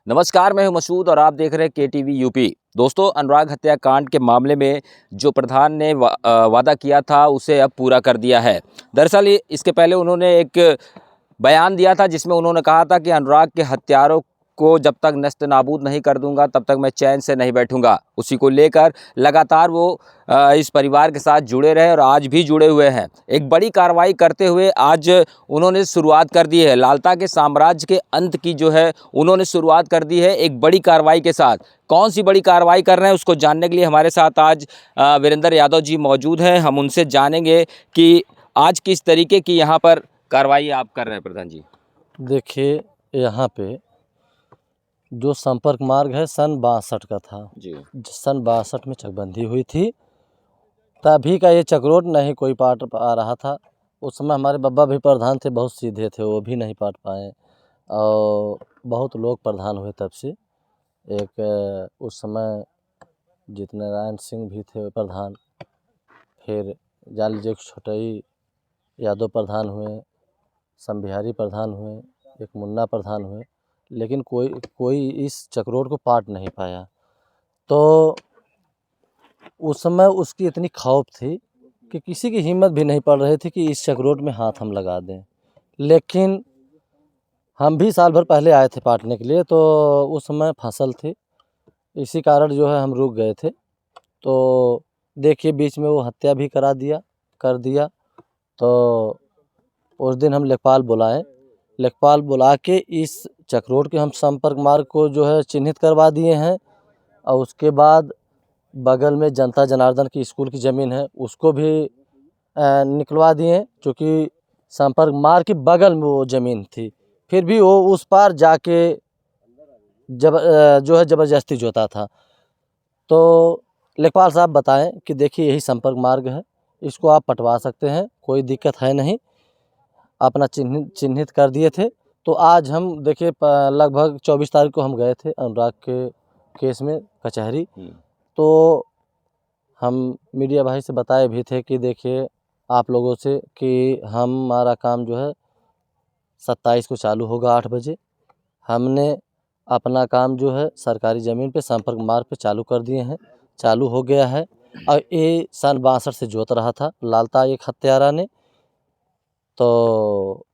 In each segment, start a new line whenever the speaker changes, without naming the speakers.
नमस्कार, मैं हूं मसूद और आप देख रहे हैं केटीवी यूपी। दोस्तों, अनुराग हत्याकांड के मामले में जो प्रधान ने वादा किया था उसे अब पूरा कर दिया है। दरअसल इसके पहले उन्होंने एक बयान दिया था जिसमें उन्होंने कहा था कि अनुराग के हत्यारों को जब तक नस्त नाबूद नहीं कर दूंगा तब तक मैं चैन से नहीं बैठूंगा। उसी को लेकर लगातार वो इस परिवार के साथ जुड़े रहे और आज भी जुड़े हुए हैं। एक बड़ी कार्रवाई करते हुए आज उन्होंने शुरुआत कर दी है। लालता के साम्राज्य के अंत की जो है उन्होंने शुरुआत कर दी है एक बड़ी कार्रवाई के साथ। कौन सी बड़ी कार्रवाई कर रहे हैं उसको जानने के लिए हमारे साथ आज वीरेंद्र यादव जी मौजूद हैं। हम उनसे जानेंगे कि आज किस तरीके की यहाँ पर कार्रवाई आप कर रहे हैं प्रधान जी।
देखिए, यहाँ पे जो संपर्क मार्ग है सन 62 का था
जी।
सन 62 में चकबंदी हुई थी। तभी का ये चक्रोट नहीं कोई पाट पा रहा था। उस समय हमारे बब्बा भी प्रधान थे, बहुत सीधे थे, वो भी नहीं पाट पाए और बहुत लोग प्रधान हुए तब से। एक उस समय जीत नारायण सिंह भी थे प्रधान, फिर जान लीजिए छोटई यादव प्रधान हुए, समबिहारी प्रधान हुए, एक मुन्ना प्रधान हुए, लेकिन कोई इस चक्रोट को पाट नहीं पाया। तो उस समय उसकी इतनी खौफ थी कि किसी की हिम्मत भी नहीं पड़ रही थी कि इस चक्रोट में हाथ हम लगा दें। लेकिन हम भी साल भर पहले आए थे पाटने के लिए, तो उस समय फसल थी, इसी कारण जो है हम रुक गए थे। तो देखिए बीच में वो हत्या भी कर दिया। तो उस दिन हम लेखपाल बुला के इस चक्रोट के हम संपर्क मार्ग को जो है चिन्हित करवा दिए हैं और उसके बाद बगल में जनता जनार्दन की स्कूल की ज़मीन है उसको भी निकलवा दिए, क्योंकि संपर्क मार्ग के बगल में वो ज़मीन थी। फिर भी वो उस पार जाके जो है ज़बरदस्ती जोता था। तो लेखपाल साहब बताएं कि देखिए यही संपर्क मार्ग है, इसको आप पटवा सकते हैं, कोई दिक्कत है नहीं। अपना चिन्हित कर दिए थे। तो आज हम देखिए लगभग 24 तारीख को हम गए थे अनुराग के केस में कचहरी। तो हम मीडिया भाई से बताए भी थे कि देखिए आप लोगों से कि हमारा काम जो है 27 को चालू होगा 8 बजे। हमने अपना काम जो है सरकारी ज़मीन पे संपर्क मार्ग पे चालू कर दिए हैं, चालू हो गया है। और ये सन 62 से जोत रहा था लालता एक हत्यारा ने। तो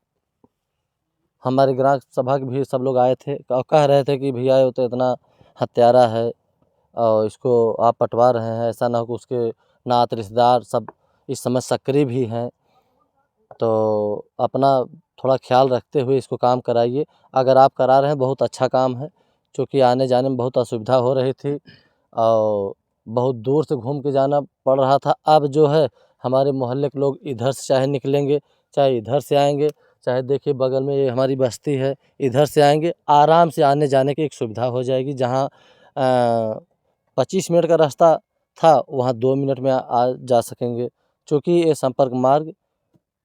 हमारे ग्राम सभा के भी सब लोग आए थे और कह रहे थे कि भैया ये तो इतना हत्यारा है और इसको आप पटवा रहे हैं, ऐसा ना हो कि उसके नात रिश्तेदार सब इस समय सक्रिय भी हैं, तो अपना थोड़ा ख्याल रखते हुए इसको काम कराइए। अगर आप करा रहे हैं बहुत अच्छा काम है, क्योंकि आने जाने में बहुत असुविधा हो रही थी और बहुत दूर से घूम के जाना पड़ रहा था। अब जो है हमारे मोहल्ले के लोग इधर से चाहे निकलेंगे, चाहे इधर से आएंगे, चाहे देखिए बगल में ये हमारी बस्ती है, इधर से आएंगे, आराम से आने जाने की एक सुविधा हो जाएगी। जहाँ 25 मिनट का रास्ता था वहाँ 2 मिनट में आ जा सकेंगे, क्योंकि ये संपर्क मार्ग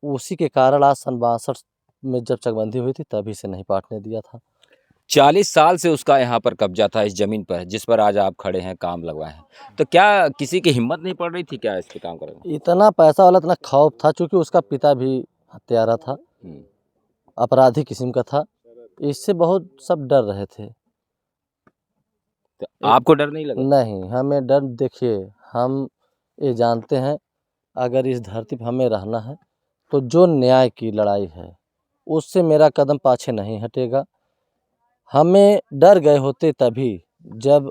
उसी के कारण आज सन 62 में जब चकबंदी हुई थी तभी से नहीं पाटने दिया था।
40 साल से उसका यहाँ पर कब्जा था इस ज़मीन पर जिस पर आज आप खड़े हैं, काम लगवाए हैं। तो क्या किसी की हिम्मत नहीं पड़ रही थी क्या इस पे काम करने में?
इतना पैसा वाला इतना खौफ था, क्योंकि उसका पिता भी हत्यारा था, अपराधी किस्म का था, इससे बहुत सब डर रहे थे।
तो आपको डर नहीं लगा?
नहीं, हमें डर, देखिए हम ये जानते हैं अगर इस धरती पर हमें रहना है तो जो न्याय की लड़ाई है उससे मेरा कदम पाछे नहीं हटेगा। हमें डर गए होते तभी जब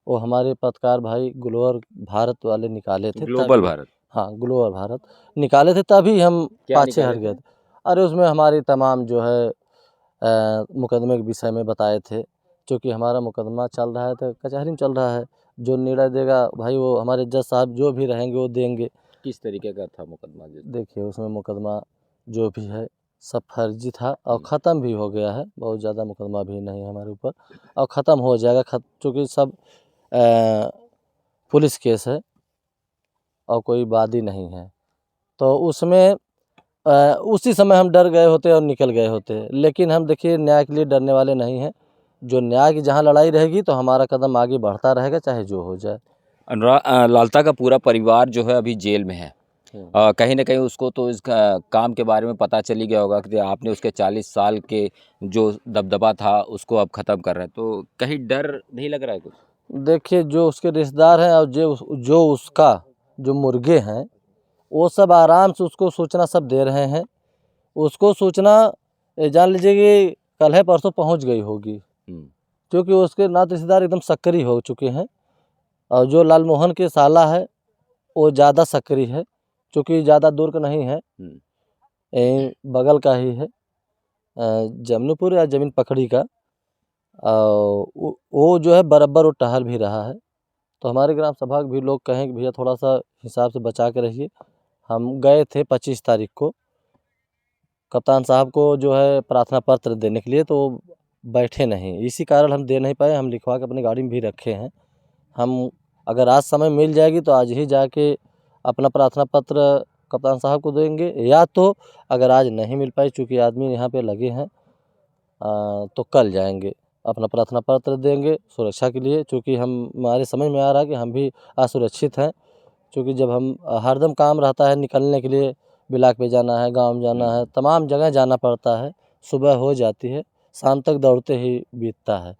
वो हमारे पत्रकार भाई ग्लोबल भारत वाले निकाले थे,
ग्लोबल भारत।
हाँ ग्लोबल भारत निकाले थे, तभी हम
क्या
पाछे हट
निकाले
गए
थे?
थे। अरे उसमें हमारी तमाम जो है मुकदमे के विषय में बताए थे, क्योंकि हमारा मुकदमा चल रहा है तो कचहरी में चल रहा है, जो निर्णय देगा भाई वो हमारे जज साहब जो भी रहेंगे वो देंगे।
किस तरीके का था मुकदमा?
देखिए उसमें मुकदमा जो भी है सब फर्जी था और ख़त्म भी हो गया है, बहुत ज़्यादा मुकदमा भी नहीं है हमारे ऊपर और ख़त्म हो जाएगा, क्योंकि सब पुलिस केस है और कोई वादी नहीं है। तो उसमें उसी समय हम डर गए होते और निकल गए होते, लेकिन हम देखिए न्याय के लिए डरने वाले नहीं हैं। जो न्याय की जहाँ लड़ाई रहेगी तो हमारा कदम आगे बढ़ता रहेगा, चाहे जो हो जाए।
लालता का पूरा परिवार जो है अभी जेल में है। कहीं ना कहीं उसको तो इस काम के बारे में पता चल ही गया होगा कि आपने उसके 40 साल के जो दबदबा था उसको अब ख़त्म कर रहे हैं, तो कहीं डर नहीं लग रहा है कुछ?
देखिए, जो उसके रिश्तेदार हैं और जो उसका जो मुर्गे हैं, वो सब आराम से उसको सूचना सब दे रहे हैं। उसको सूचना जान लीजिए कि कल है परसों पहुंच गई होगी, क्योंकि उसके नाते रिश्तेदार एकदम सक्रिय हो चुके हैं। और जो लालमोहन के साला है वो ज़्यादा सक्रिय है, क्योंकि ज़्यादा दूर का नहीं है, यहीं बगल का ही है, जमनपुर या जमीन पकड़ी का। वो जो है बराबर वो टहल भी रहा है। तो हमारे ग्राम सभा के भी लोग कहें कि भैया थोड़ा सा हिसाब से बचा के रहिए। हम गए थे 25 तारीख को कप्तान साहब को जो है प्रार्थना पत्र देने के लिए, तो बैठे नहीं, इसी कारण हम दे नहीं पाए। हम लिखवा के अपनी गाड़ी में भी रखे हैं। हम अगर आज समय मिल जाएगी तो आज ही जाके अपना प्रार्थना पत्र कप्तान साहब को देंगे, या तो अगर आज नहीं मिल पाई चूँकि आदमी यहाँ पे लगे हैं तो कल जाएंगे अपना प्रार्थना पत्र देंगे सुरक्षा के लिए, क्योंकि हमारे समझ में आ रहा है कि हम भी असुरक्षित हैं। क्योंकि जब हम हरदम काम रहता है निकलने के लिए, ब्लॉक पे जाना है, गांव जाना है, तमाम जगह जाना पड़ता है, सुबह हो जाती है, शाम तक दौड़ते ही बीतता है।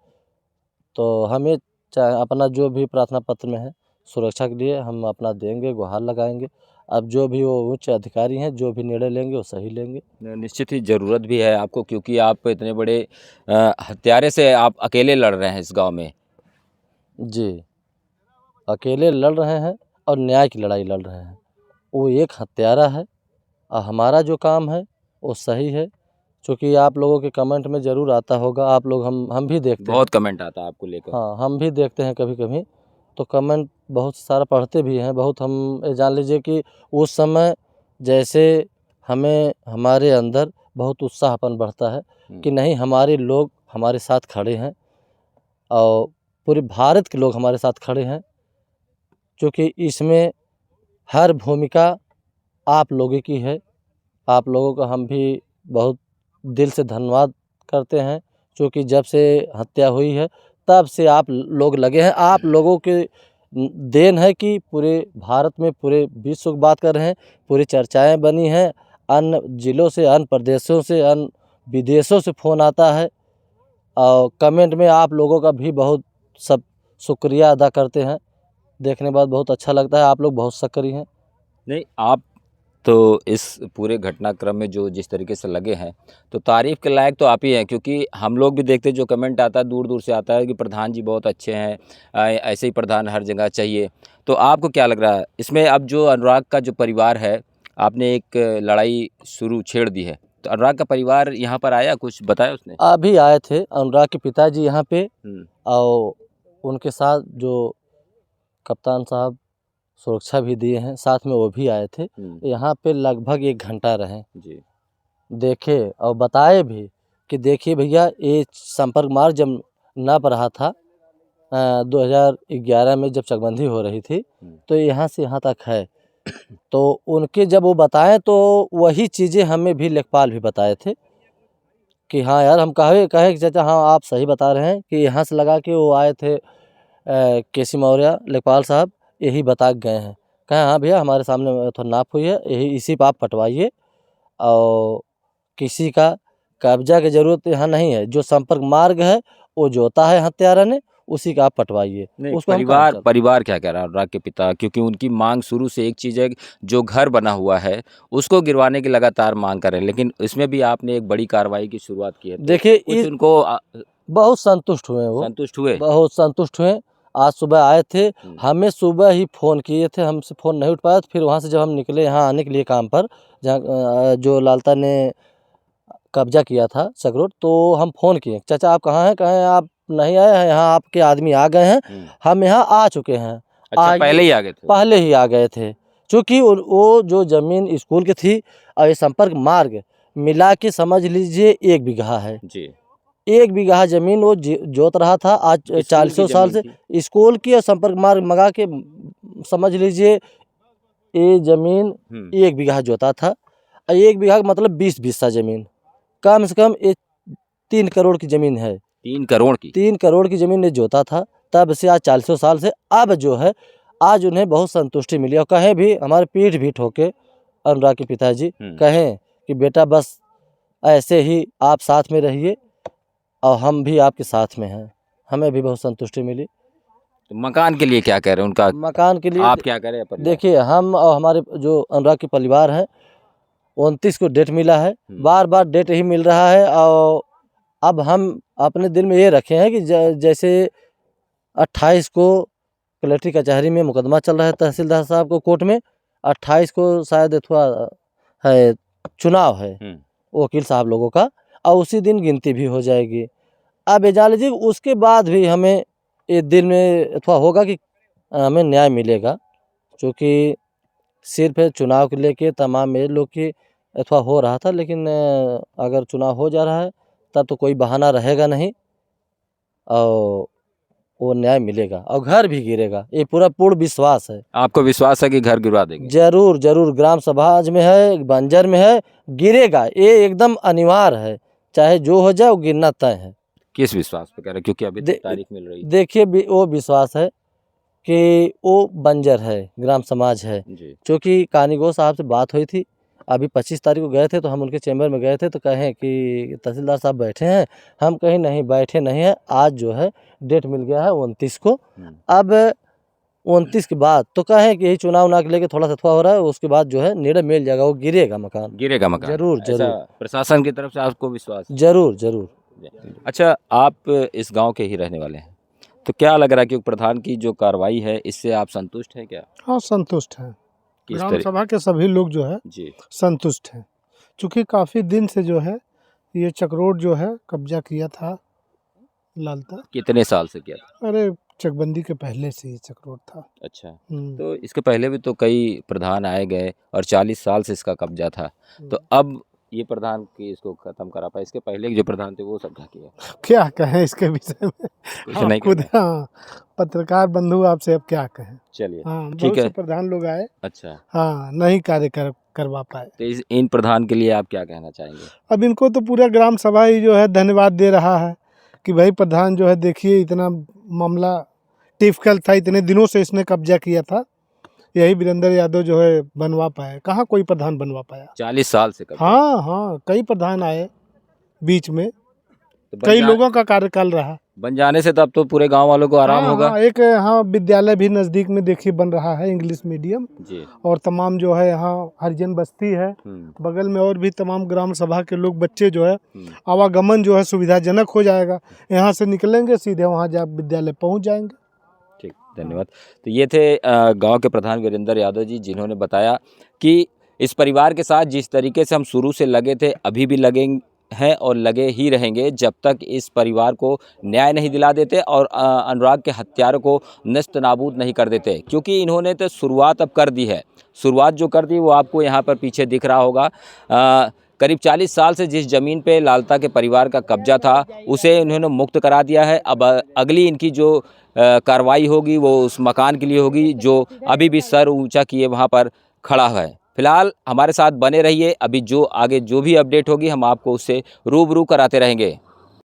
तो हमें चाहे अपना जो भी प्रार्थना पत्र में है सुरक्षा के लिए हम अपना देंगे, गुहार लगाएंगे। अब जो भी वो उच्च अधिकारी हैं जो भी निर्णय लेंगे वो सही लेंगे।
निश्चित ही ज़रूरत भी है आपको, क्योंकि आप इतने बड़े हत्यारे से आप अकेले लड़ रहे हैं इस गांव में।
जी, अकेले लड़ रहे हैं और न्याय की लड़ाई लड़ रहे हैं। वो एक हत्यारा है और हमारा जो काम है वो सही है, क्योंकि आप लोगों के कमेंट में ज़रूर आता होगा, आप लोग हम भी देखते हैं।
बहुत कमेंट आता है आपको लेकर।
हाँ, हम भी देखते हैं कभी-कभी, तो कमेंट बहुत सारा पढ़ते भी हैं। बहुत हम जान लीजिए कि उस समय जैसे हमें हमारे अंदर बहुत उत्साहपन बढ़ता है कि नहीं, हमारे लोग हमारे साथ खड़े हैं और पूरे भारत के लोग हमारे साथ खड़े हैं, क्योंकि इसमें हर भूमिका आप लोगों की है। आप लोगों का हम भी बहुत दिल से धन्यवाद करते हैं, क्योंकि जब से हत्या हुई है तब से आप लोग लगे हैं। आप लोगों के देन है कि पूरे भारत में, पूरे विश्व की बात कर रहे हैं, पूरी चर्चाएं बनी हैं। अन्य ज़िलों से, अन्य प्रदेशों से, अन्य विदेशों से फ़ोन आता है और कमेंट में आप लोगों का भी बहुत सब शुक्रिया अदा करते हैं। देखने के बाद बहुत अच्छा लगता है, आप लोग बहुत सक्रिय हैं।
नहीं, आप तो इस पूरे घटनाक्रम में जो जिस तरीके से लगे हैं, तो तारीफ़ के लायक तो आप ही हैं, क्योंकि हम लोग भी देखते हैं जो कमेंट आता है दूर दूर से आता है कि प्रधान जी बहुत अच्छे हैं, ऐसे ही प्रधान हर जगह चाहिए। तो आपको क्या लग रहा है इसमें, अब जो अनुराग का जो परिवार है, आपने एक लड़ाई शुरू छेड़ दी है, तो अनुराग का परिवार यहाँ पर आया, कुछ बताया उसने?
अभी आए थे अनुराग के पिताजी यहाँ पे, और उनके साथ जो कप्तान साहब सुरक्षा भी दिए हैं, साथ में वो भी आए थे। यहाँ पे लगभग 1 घंटा रहे
जी।
देखे और बताए भी कि देखिए भैया, ये संपर्क मार्ग जब नाप रहा था 2011 में जब चकबंदी हो रही थी, तो यहाँ से यहाँ तक है। तो उनके जब वो बताएं तो वही चीज़ें हमें भी लेखपाल भी बताए थे कि हाँ यार, हम कहे कि चाचा हाँ आप सही बता रहे हैं, कि यहाँ से लगा के वो आए थे केसी मौर्य लेखपाल साहब, यही बता के गए हैं। कहें हाँ भैया, हमारे सामने तो नाप हुई है, यही इसी पर आप पटवाइए, और किसी का कब्जा की ज़रूरत यहाँ नहीं है। जो संपर्क मार्ग है वो जोता है हत्यारा ने, उसी का आप पटवाइए। उसको हम काम करते हैं।
परिवार क्या कह रहा है अनुराग के पिता, क्योंकि उनकी मांग शुरू से एक चीज़ है, जो घर बना हुआ है उसको गिरवाने की लगातार मांग कर रहे हैं, लेकिन इसमें भी आपने एक बड़ी कार्रवाई की शुरुआत की है। तो
देखिए,
कुछ उनको
बहुत संतुष्ट हुए वो,
संतुष्ट हुए?
बहुत संतुष्ट हुए। आज सुबह आए थे, हमें सुबह ही फ़ोन किए थे, हमसे फ़ोन नहीं उठ पाया, तो फिर वहाँ से जब हम निकले यहाँ आने के लिए काम पर, जहाँ जो लालता ने कब्जा किया था चकरोट, तो हम फ़ोन किए, चाचा आप कहाँ हैं? कहें आप नहीं आए हैं, यहाँ आपके आदमी आ गए हैं, हम यहाँ आ चुके हैं।
अच्छा, पहले ही आ गए थे?
पहले ही आ गए थे, चूँकि वो जो ज़मीन स्कूल की थी और ये संपर्क मार्ग मिला के समझ लीजिए 1 बीघा है
जी।
1 बीघा ज़मीन वो जोत रहा था आज 40 साल से, स्कूल की और संपर्क मार्ग मंगा के समझ लीजिए ये ज़मीन 1 बीघा जोता था। और 1 बीघा का मतलब 20 बिस्सा ज़मीन, कम से कम ये 3 करोड़ की ज़मीन है।
3 करोड़ की?
3 करोड़ की ज़मीन ने जोता था तब से आज 40 साल से। अब जो है आज उन्हें बहुत संतुष्टि मिली और कहें भी हमारे पीठ भी ठोके अनुराग के पिताजी कहें कि बेटा बस ऐसे ही आप साथ में रहिए और हम भी आपके साथ में हैं, हमें भी बहुत संतुष्टि मिली।
तो मकान के लिए क्या कह रहे हैं उनका,
मकान के लिए
आप क्या कह रहे हैं परिवार?
देखिए, हम और हमारे जो अनुराग के परिवार हैं 29 को डेट मिला है, बार बार डेट ही मिल रहा है। और अब हम अपने दिल में ये रखे हैं कि जैसे 28 को कलेक्ट्री कचहरी में मुकदमा चल रहा है तहसीलदार साहब को कोर्ट में, 28 को शायद अथवा है चुनाव है वकील साहब लोगों का, और उसी दिन गिनती भी हो जाएगी। अब ये जान लीजिए उसके बाद भी हमें ये दिल में अथवा होगा कि हमें न्याय मिलेगा, क्योंकि सिर्फ चुनाव को लेके तमाम मेरे लोग की अथवा हो रहा था, लेकिन अगर चुनाव हो जा रहा है तब तो कोई बहाना रहेगा नहीं और वो न्याय मिलेगा और घर भी गिरेगा, ये पूरा पूर्ण विश्वास है।
आपको विश्वास है कि घर गिरवा देंगे?
जरूर जरूर, ग्राम समाज में है, बंजर में है, गिरेगा, ये एकदम अनिवार्य है, चाहे जो हो जाए वो गिरना तय है।
किस विश्वास पे कह रहे हैं, क्योंकि अभी तक तारीख मिल रही है?
देखिए वो विश्वास है कि वो बंजर है, ग्राम समाज है, क्योंकि कानीगो साहब से बात हुई थी, अभी 25 तारीख को गए थे तो हम उनके चैम्बर में गए थे तो कहें कि तहसीलदार साहब बैठे हैं, हम कहीं नहीं बैठे नहीं हैं, आज जो है डेट मिल गया है 29 को। अब 29 के बाद तो कहें कि यही चुनाव ना लेके थोड़ा सा थोड़ा हो रहा है, उसके बाद जो है निर्णय मिल जाएगा, वो गिरेगा मकान,
गिरेगा मकान?
जरूर जरूर,
प्रशासन की तरफ से आपको विश्वास?
जरूर जरूर।
अच्छा, आप इस गांव के ही रहने वाले हैं, तो क्या लग रहा है कि प्रधान की जो कार्रवाई है इससे आप संतुष्ट हैं क्या?
हाँ, संतुष्ट हैं। ग्राम सभा के सभी लोग जो है
जी
संतुष्ट हैं, क्योंकि काफ़ी दिन से जो है ये चक्रोड जो है कब्जा किया था लालता।
कितने साल से किया था?
अरे चकबंदी के पहले से ही चक्रोड था।
अच्छा, तो इसके पहले भी तो कई प्रधान आए गए और 40 साल से इसका कब्जा था, तो अब ये प्रधान की इसको खत्म करा पाए? इसके पहले जो प्रधान थे वो सब क्या किया?
क्या कहें इसके विषय में,
कुछ
आप
नहीं
खुद पत्रकार बंधु आपसे अब क्या कहें।
चलिए
हाँ,
ठीक
बहुत
है।
से प्रधान लोग आए,
अच्छा,
हाँ, नहीं कार्य करवा पाए।
तो इन प्रधान के लिए आप क्या कहना चाहेंगे?
अब इनको तो पूरा ग्राम सभा ही जो है धन्यवाद दे रहा है कि भाई प्रधान जो है देखिए इतना मामला डिफिकल्ट था, इतने दिनों से इसने कब्जा किया था, यही वीरेंद्र यादव जो है बनवा पाए, कहाँ कोई प्रधान बनवा पाया
40 साल से कब्जा?
हाँ, कई प्रधान आए बीच में, तो कई लोगों का कार्यकाल रहा।
बन जाने से तब तो पूरे गांव वालों को आराम होगा।
एक विद्यालय भी नज़दीक में देखिए बन रहा है, इंग्लिश मीडियम
जी,
और तमाम जो है यहाँ हरिजन बस्ती है बगल में, और भी तमाम ग्राम सभा के लोग बच्चे जो है आवागमन जो है सुविधाजनक हो जाएगा, यहाँ से निकलेंगे सीधे वहाँ जा विद्यालय पहुँच जाएंगे।
ठीक, धन्यवाद। तो ये थे गांव के प्रधान वीरेंद्र यादव जी, जिन्होंने बताया कि इस परिवार के साथ जिस तरीके से हम शुरू से लगे थे अभी भी लगे हैं और लगे ही रहेंगे जब तक इस परिवार को न्याय नहीं दिला देते और अनुराग के हत्यारों को नष्ट नाबूद नहीं कर देते, क्योंकि इन्होंने तो शुरुआत अब कर दी है। शुरुआत जो कर दी वो आपको यहाँ पर पीछे दिख रहा होगा। करीब 40 साल से जिस ज़मीन पे लालता के परिवार का कब्जा था उसे उन्होंने मुक्त करा दिया है। अब अगली इनकी जो कार्रवाई होगी वो उस मकान के लिए होगी जो अभी भी सर ऊंचा किए वहाँ पर खड़ा है। फिलहाल हमारे साथ बने रहिए, अभी जो आगे जो भी अपडेट होगी हम आपको उससे रूबरू कराते रहेंगे।